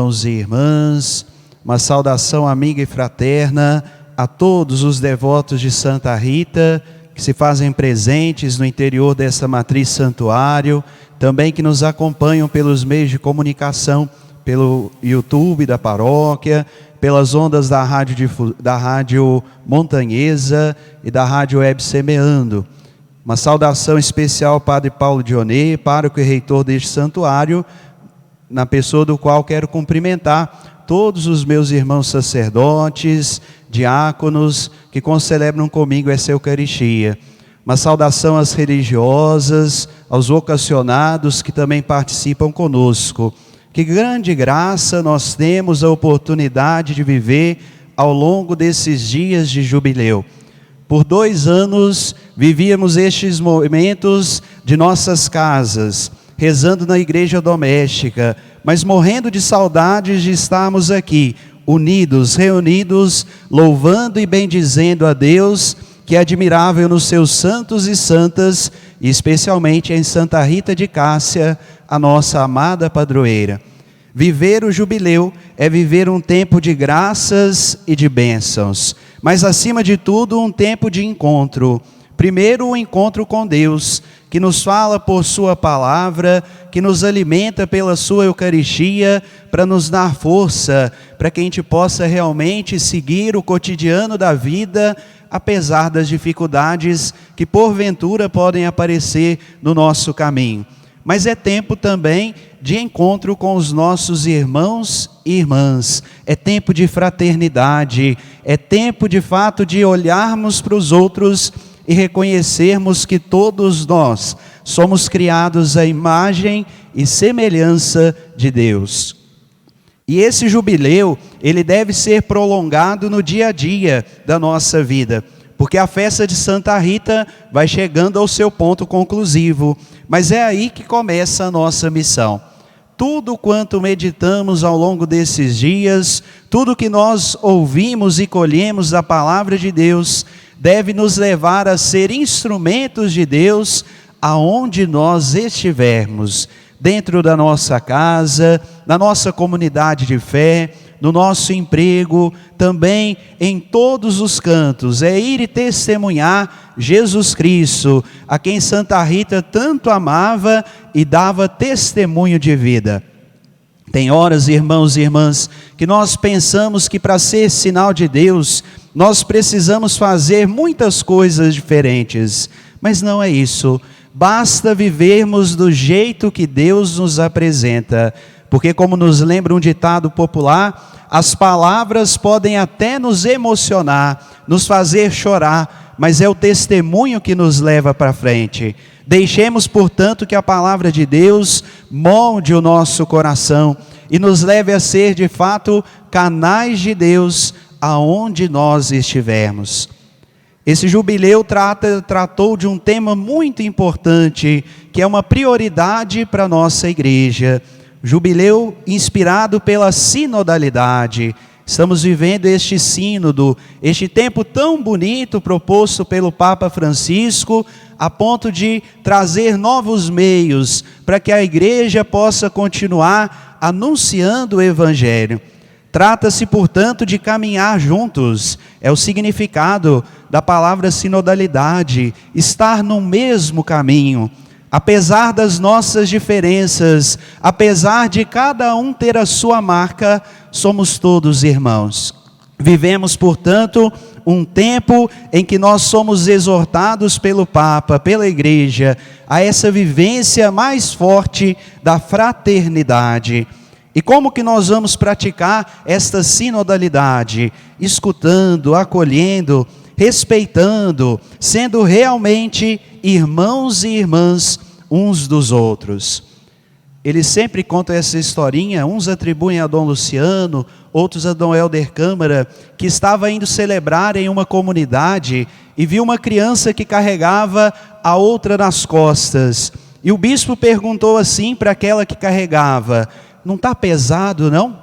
irmãos e irmãs, uma saudação amiga e fraterna a todos os devotos de Santa Rita que se fazem presentes no interior dessa matriz santuário, também que nos acompanham pelos meios de comunicação, pelo YouTube da paróquia, pelas ondas da Rádio Montanhesa e da Rádio Web Semeando. Uma saudação especial ao Padre Paulo Dionê, pároco e reitor deste santuário, na pessoa do qual quero cumprimentar todos os meus irmãos sacerdotes, diáconos, que concelebram comigo essa Eucaristia. Uma saudação às religiosas, aos vocacionados que também participam conosco. Que grande graça nós temos a oportunidade de viver ao longo desses dias de jubileu. Por 2 anos vivíamos estes momentos de nossas casas, rezando na igreja doméstica, mas morrendo de saudades de estarmos aqui, unidos, reunidos, louvando e bendizendo a Deus, que é admirável nos seus santos e santas, e especialmente em Santa Rita de Cássia, a nossa amada padroeira. Viver o jubileu é viver um tempo de graças e de bênçãos, mas acima de tudo um tempo de encontro. Primeiro o encontro com Deus, que nos fala por sua palavra, que nos alimenta pela sua Eucaristia, para nos dar força, para que a gente possa realmente seguir o cotidiano da vida, apesar das dificuldades que porventura podem aparecer no nosso caminho. Mas é tempo também de encontro com os nossos irmãos e irmãs, é tempo de fraternidade, é tempo de fato de olharmos para os outros e reconhecermos que todos nós somos criados à imagem e semelhança de Deus. E esse jubileu, ele deve ser prolongado no dia a dia da nossa vida, porque a festa de Santa Rita vai chegando ao seu ponto conclusivo, mas é aí que começa a nossa missão. Tudo quanto meditamos ao longo desses dias, tudo que nós ouvimos e colhemos da palavra de Deus, deve nos levar a ser instrumentos de Deus aonde nós estivermos, dentro da nossa casa, na nossa comunidade de fé, no nosso emprego, também em todos os cantos, é ir e testemunhar Jesus Cristo, a quem Santa Rita tanto amava e dava testemunho de vida. Tem horas, irmãos e irmãs, que nós pensamos que para ser sinal de Deus, nós precisamos fazer muitas coisas diferentes, mas não é isso. Basta vivermos do jeito que Deus nos apresenta, porque como nos lembra um ditado popular, as palavras podem até nos emocionar, nos fazer chorar, mas é o testemunho que nos leva para frente. Deixemos, portanto, que a palavra de Deus molde o nosso coração e nos leve a ser, de fato, canais de Deus aonde nós estivermos. Esse jubileu tratou de um tema muito importante, que é uma prioridade para a nossa igreja. Jubileu inspirado pela sinodalidade. Estamos vivendo este sínodo, este tempo tão bonito proposto pelo Papa Francisco, a ponto de trazer novos meios para que a igreja possa continuar anunciando o Evangelho. Trata-se, portanto, de caminhar juntos, é o significado da palavra sinodalidade, estar no mesmo caminho. Apesar das nossas diferenças, apesar de cada um ter a sua marca, somos todos irmãos. Vivemos, portanto, um tempo em que nós somos exortados pelo Papa, pela Igreja, a essa vivência mais forte da fraternidade. E como que nós vamos praticar esta sinodalidade? Escutando, acolhendo, respeitando, sendo realmente irmãos e irmãs uns dos outros. Eles sempre contam essa historinha, uns atribuem a Dom Luciano, outros a Dom Helder Câmara, que estava indo celebrar em uma comunidade e viu uma criança que carregava a outra nas costas. E o bispo perguntou assim para aquela que carregava: não está pesado, não?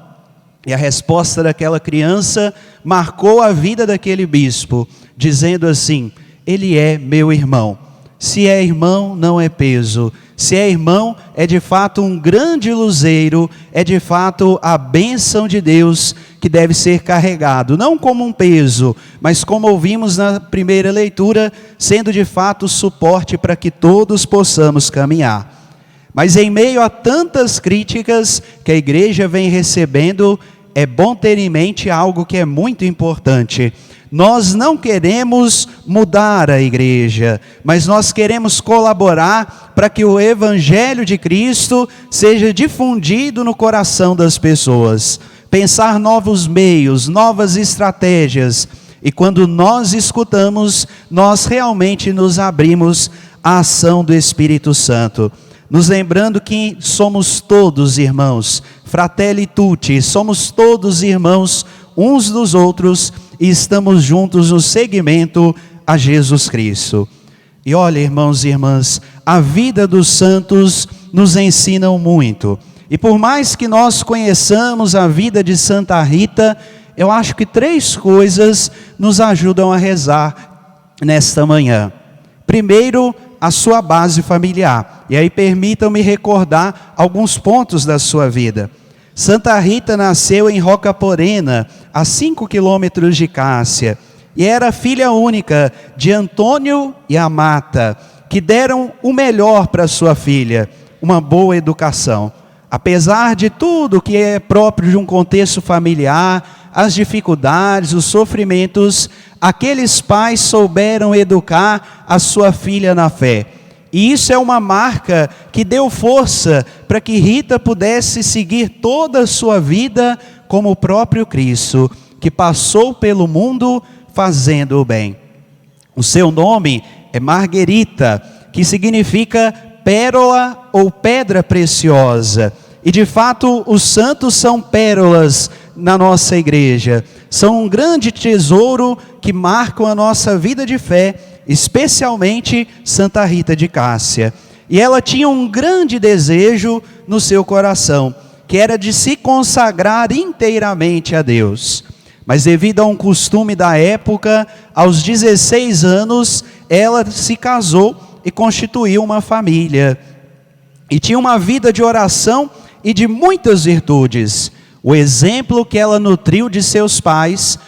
E a resposta daquela criança marcou a vida daquele bispo, dizendo assim: ele é meu irmão. Se é irmão, não é peso. Se é irmão, é de fato um grande luzeiro, é de fato a bênção de Deus que deve ser carregado, não como um peso, mas como ouvimos na primeira leitura, sendo de fato suporte para que todos possamos caminhar. Mas em meio a tantas críticas que a igreja vem recebendo, é bom ter em mente algo que é muito importante. Nós não queremos mudar a igreja, mas nós queremos colaborar para que o Evangelho de Cristo seja difundido no coração das pessoas. Pensar novos meios, novas estratégias. E quando nós escutamos, nós realmente nos abrimos à ação do Espírito Santo. Nos lembrando que somos todos irmãos, fratelli tutti, somos todos irmãos uns dos outros e estamos juntos no seguimento a Jesus Cristo. E olha, irmãos e irmãs, a vida dos santos nos ensinam muito. E por mais que nós conheçamos a vida de Santa Rita, eu acho que 3 coisas nos ajudam a rezar nesta manhã. Primeiro, a sua base familiar. E aí permitam-me recordar alguns pontos da sua vida. Santa Rita nasceu em Roca Porena, a 5 quilômetros de Cássia, e era filha única de Antônio e Amata, que deram o melhor para sua filha, uma boa educação. Apesar de tudo que é próprio de um contexto familiar, as dificuldades, os sofrimentos, aqueles pais souberam educar a sua filha na fé. E isso é uma marca que deu força para que Rita pudesse seguir toda a sua vida como o próprio Cristo, que passou pelo mundo fazendo o bem. O seu nome é Marguerita, que significa pérola ou pedra preciosa. E de fato, os santos são pérolas na nossa igreja. São um grande tesouro que marcam a nossa vida de fé, especialmente Santa Rita de Cássia. E ela tinha um grande desejo no seu coração, que era de se consagrar inteiramente a Deus. Mas devido a um costume da época, aos 16 anos, ela se casou e constituiu uma família. E tinha uma vida de oração e de muitas virtudes. O exemplo que ela nutriu de seus pais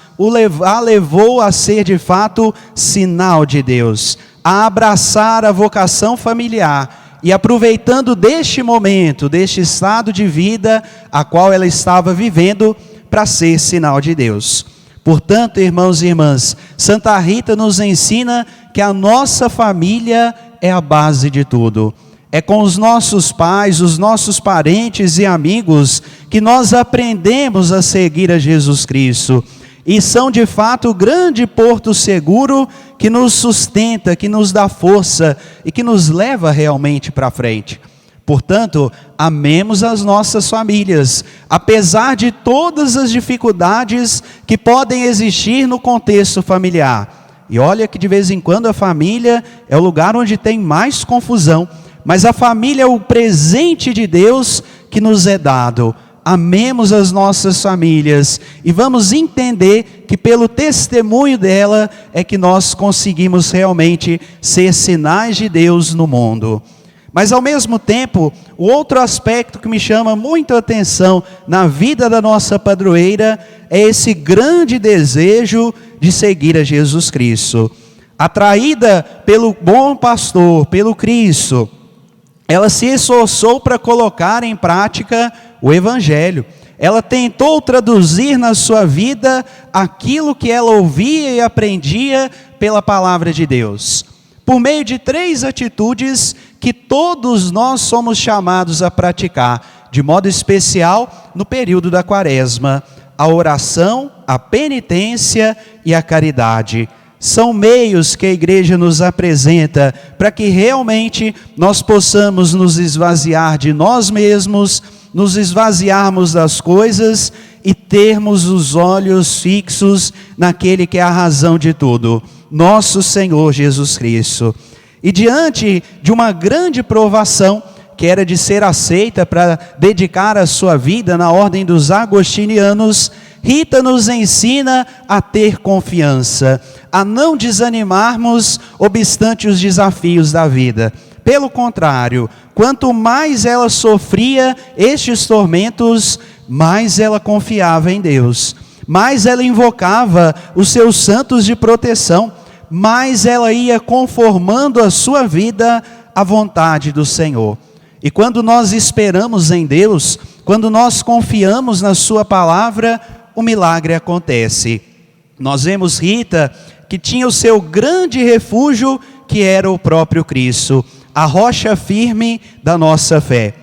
a levou a ser de fato sinal de Deus, a abraçar a vocação familiar e aproveitando deste momento, deste estado de vida a qual ela estava vivendo para ser sinal de Deus. Portanto, irmãos e irmãs, Santa Rita nos ensina que a nossa família é a base de tudo. É com os nossos pais, os nossos parentes e amigos que nós aprendemos a seguir a Jesus Cristo. E são de fato o grande porto seguro que nos sustenta, que nos dá força e que nos leva realmente para frente. Portanto, amemos as nossas famílias, apesar de todas as dificuldades que podem existir no contexto familiar. E olha que de vez em quando a família é o lugar onde tem mais confusão, mas a família é o presente de Deus que nos é dado. Amemos as nossas famílias e vamos entender que pelo testemunho dela é que nós conseguimos realmente ser sinais de Deus no mundo. Mas ao mesmo tempo, o outro aspecto que me chama muito a atenção na vida da nossa padroeira é esse grande desejo de seguir a Jesus Cristo. Atraída pelo bom pastor, pelo Cristo, ela se esforçou para colocar em prática o Evangelho. Ela tentou traduzir na sua vida aquilo que ela ouvia e aprendia pela palavra de Deus, por meio de 3 atitudes que todos nós somos chamados a praticar, de modo especial no período da Quaresma: a oração, a penitência e a caridade. São meios que a igreja nos apresenta para que realmente nós possamos nos esvaziar de nós mesmos, nos esvaziarmos das coisas e termos os olhos fixos naquele que é a razão de tudo, nosso Senhor Jesus Cristo. E diante de uma grande provação, que era de ser aceita para dedicar a sua vida na ordem dos agostinianos, Rita nos ensina a ter confiança, a não desanimarmos obstante os desafios da vida, Pelo contrário, quanto mais ela sofria estes tormentos, mais ela confiava em Deus, mais ela invocava os seus santos de proteção, mais ela ia conformando a sua vida à vontade do Senhor. E quando nós esperamos em Deus, quando nós confiamos na sua palavra, o milagre acontece. Nós vemos Rita, que tinha o seu grande refúgio, que era o próprio Cristo, a rocha firme da nossa fé.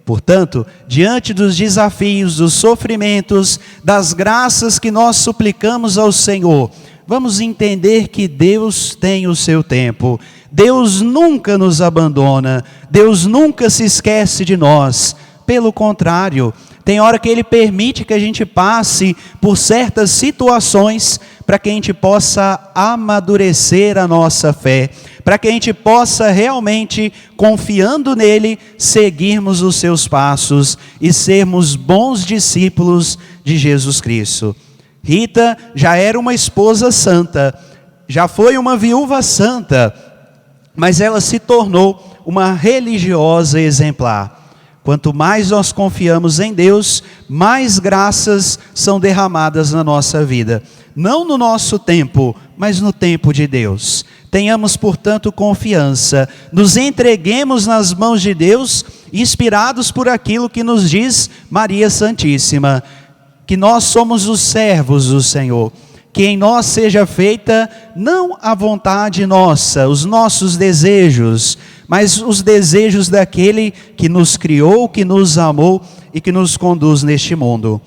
Portanto, diante dos desafios, dos sofrimentos, das graças que nós suplicamos ao Senhor, vamos entender que Deus tem o seu tempo. Deus nunca nos abandona, Deus nunca se esquece de nós. Pelo contrário, tem hora que Ele permite que a gente passe por certas situações para que a gente possa amadurecer a nossa fé, para que a gente possa realmente, confiando nele, seguirmos os seus passos e sermos bons discípulos de Jesus Cristo. Rita já era uma esposa santa, já foi uma viúva santa, mas ela se tornou uma religiosa exemplar. Quanto mais nós confiamos em Deus, mais graças são derramadas na nossa vida. Não no nosso tempo, mas no tempo de Deus. Tenhamos, portanto, confiança. Nos entreguemos nas mãos de Deus, inspirados por aquilo que nos diz Maria Santíssima. Que nós somos os servos do Senhor. Que em nós seja feita não a vontade nossa, os nossos desejos, mas os desejos daquele que nos criou, que nos amou e que nos conduz neste mundo.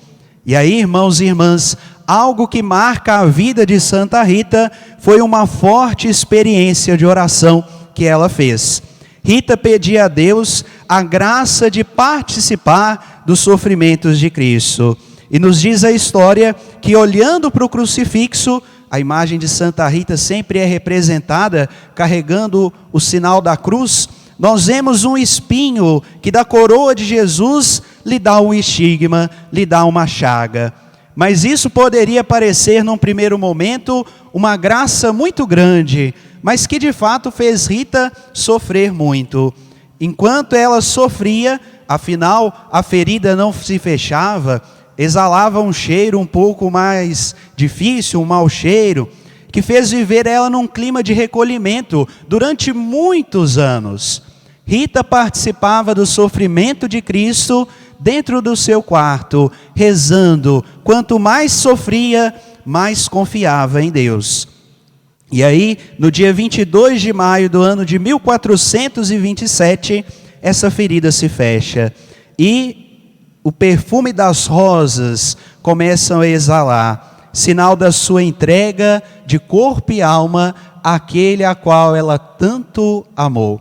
E aí, irmãos e irmãs, algo que marca a vida de Santa Rita foi uma forte experiência de oração que ela fez. Rita pedia a Deus a graça de participar dos sofrimentos de Cristo. E nos diz a história que, olhando para o crucifixo, a imagem de Santa Rita sempre é representada carregando o sinal da cruz. Nós vemos um espinho que da coroa de Jesus lhe dá um estigma, lhe dá uma chaga. Mas isso poderia parecer num primeiro momento uma graça muito grande, mas que de fato fez Rita sofrer muito. Enquanto ela sofria, afinal a ferida não se fechava, exalava um cheiro um pouco mais difícil, um mau cheiro, que fez viver ela num clima de recolhimento durante muitos anos. Rita participava do sofrimento de Cristo dentro do seu quarto, rezando. Quanto mais sofria, mais confiava em Deus. E aí, no dia 22 de maio do ano de 1427, essa ferida se fecha. E o perfume das rosas começam a exalar, sinal da sua entrega de corpo e alma àquele a qual ela tanto amou.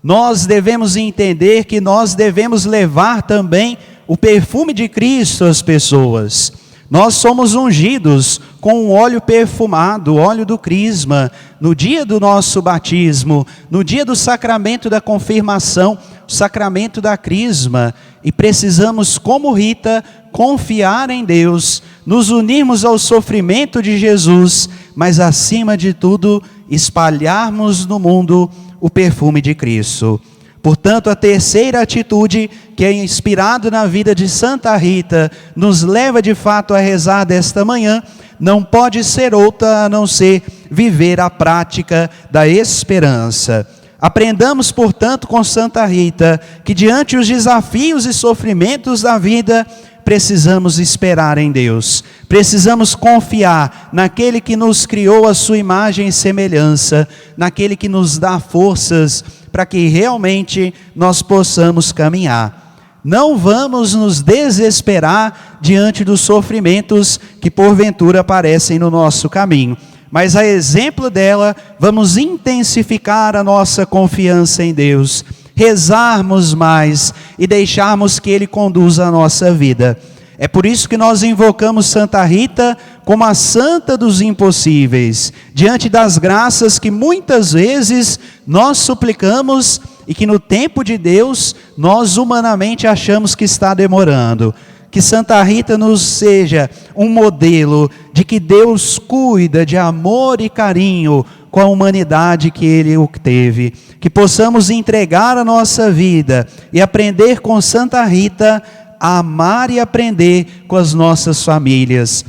Nós devemos entender que nós devemos levar também o perfume de Cristo às pessoas. Nós somos ungidos com um óleo perfumado, o óleo do crisma, no dia do nosso batismo, no dia do sacramento da confirmação, o sacramento da crisma, e precisamos, como Rita, confiar em Deus, nos unirmos ao sofrimento de Jesus, mas acima de tudo, espalharmos no mundo o perfume de Cristo. Portanto, a terceira atitude, que é inspirada na vida de Santa Rita, nos leva de fato a rezar desta manhã, não pode ser outra a não ser viver a prática da esperança. Aprendamos, portanto, com Santa Rita, que diante os desafios e sofrimentos da vida, precisamos esperar em Deus, precisamos confiar naquele que nos criou a sua imagem e semelhança, naquele que nos dá forças para que realmente nós possamos caminhar. Não vamos nos desesperar diante dos sofrimentos que porventura aparecem no nosso caminho, mas a exemplo dela, vamos intensificar a nossa confiança em Deus, rezarmos mais e deixarmos que Ele conduza a nossa vida. É por isso que nós invocamos Santa Rita como a santa dos impossíveis, diante das graças que muitas vezes nós suplicamos e que no tempo de Deus nós humanamente achamos que está demorando. Que Santa Rita nos seja um modelo de que Deus cuida de amor e carinho com a humanidade que ele teve. Que possamos entregar a nossa vida e aprender com Santa Rita a amar e aprender com as nossas famílias.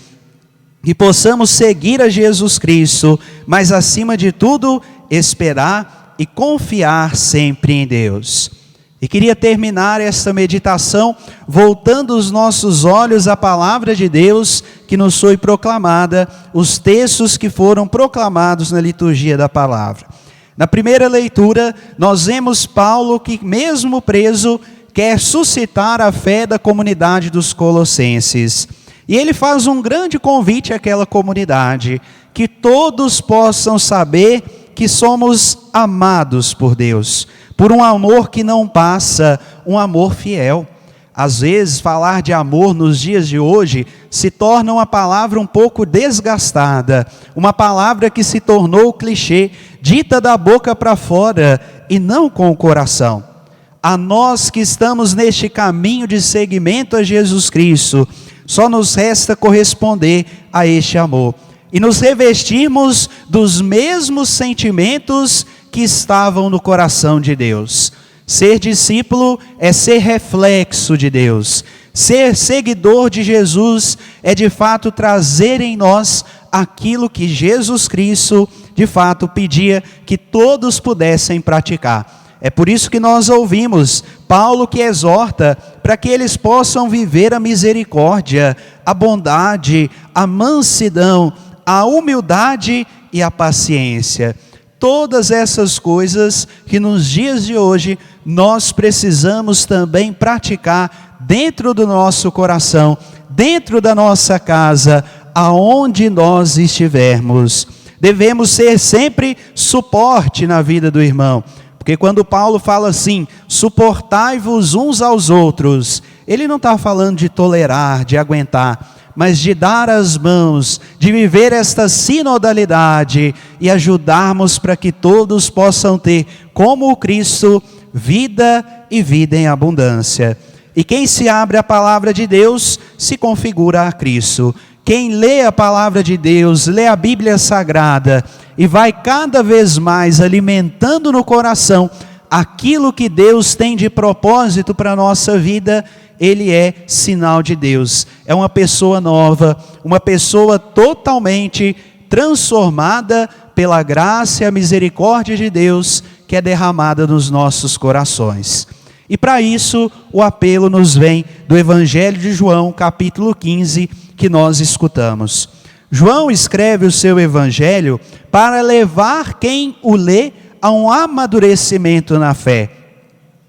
Que possamos seguir a Jesus Cristo, mas acima de tudo, esperar e confiar sempre em Deus. E queria terminar esta meditação voltando os nossos olhos à palavra de Deus que nos foi proclamada, os textos que foram proclamados na liturgia da palavra. Na primeira leitura, nós vemos Paulo que, mesmo preso, quer suscitar a fé da comunidade dos colossenses. E ele faz um grande convite àquela comunidade, que todos possam saber que somos amados por Deus, por um amor que não passa, um amor fiel. Às vezes, falar de amor nos dias de hoje se torna uma palavra um pouco desgastada, uma palavra que se tornou clichê, dita da boca para fora e não com o coração. A nós que estamos neste caminho de seguimento a Jesus Cristo, só nos resta corresponder a este amor e nos revestirmos dos mesmos sentimentos que estavam no coração de Deus. Ser discípulo é ser reflexo de Deus. Ser seguidor de Jesus é de fato trazer em nós aquilo que Jesus Cristo de fato pedia que todos pudessem praticar. É por isso que nós ouvimos Paulo que exorta para que eles possam viver a misericórdia, a bondade, a mansidão, a humildade e a paciência. Todas essas coisas que nos dias de hoje nós precisamos também praticar dentro do nosso coração, dentro da nossa casa, aonde nós estivermos. Devemos ser sempre suporte na vida do irmão. Porque quando Paulo fala assim, suportai-vos uns aos outros, ele não está falando de tolerar, de aguentar, mas de dar as mãos, de viver esta sinodalidade e ajudarmos para que todos possam ter, como o Cristo, vida e vida em abundância. E quem se abre à palavra de Deus, se configura a Cristo. Quem lê a palavra de Deus, lê a Bíblia Sagrada e vai cada vez mais alimentando no coração aquilo que Deus tem de propósito para a nossa vida, ele é sinal de Deus. É uma pessoa nova, uma pessoa totalmente transformada pela graça e a misericórdia de Deus que é derramada nos nossos corações. E para isso, o apelo nos vem do Evangelho de João, capítulo 15, que nós escutamos. João escreve o seu Evangelho para levar quem o lê a um amadurecimento na fé.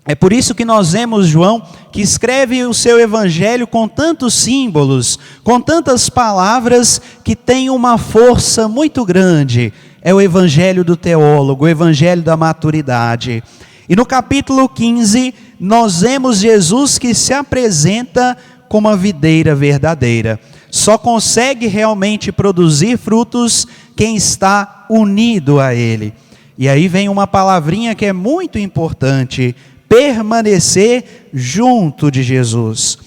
É por isso que nós vemos João, que escreve o seu Evangelho com tantos símbolos, com tantas palavras que tem uma força muito grande. É o Evangelho do teólogo, o Evangelho da maturidade. E no capítulo 15, nós vemos Jesus que se apresenta como uma videira verdadeira. Só consegue realmente produzir frutos quem está unido a Ele. E aí vem uma palavrinha que é muito importante: permanecer junto de Jesus.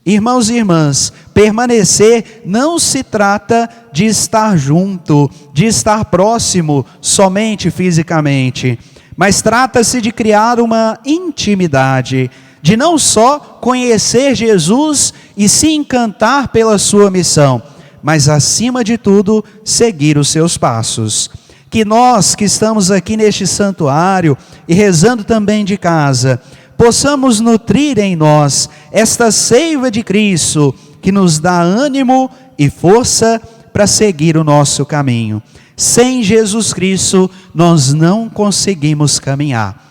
Irmãos e irmãs, permanecer não se trata de estar junto, de estar próximo somente fisicamente, mas trata-se de criar uma intimidade, de não só conhecer Jesus e se encantar pela sua missão, mas acima de tudo, seguir os seus passos. Que nós que estamos aqui neste santuário e rezando também de casa, possamos nutrir em nós esta seiva de Cristo, que nos dá ânimo e força para seguir o nosso caminho. Sem Jesus Cristo, nós não conseguimos caminhar.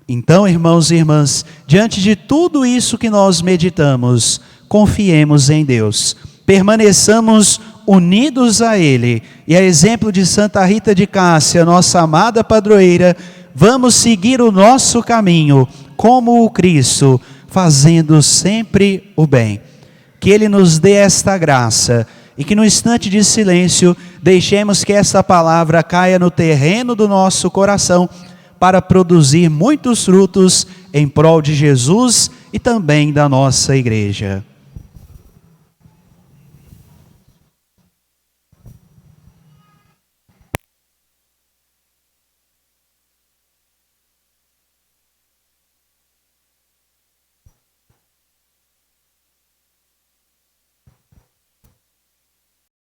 Então, irmãos e irmãs, diante de tudo isso que nós meditamos, confiemos em Deus, permaneçamos unidos a Ele, e a exemplo de Santa Rita de Cássia, nossa amada padroeira, vamos seguir o nosso caminho, como o Cristo, fazendo sempre o bem. Que Ele nos dê esta graça, e que no instante de silêncio, deixemos que essa palavra caia no terreno do nosso coração, para produzir muitos frutos em prol de Jesus e também da nossa igreja.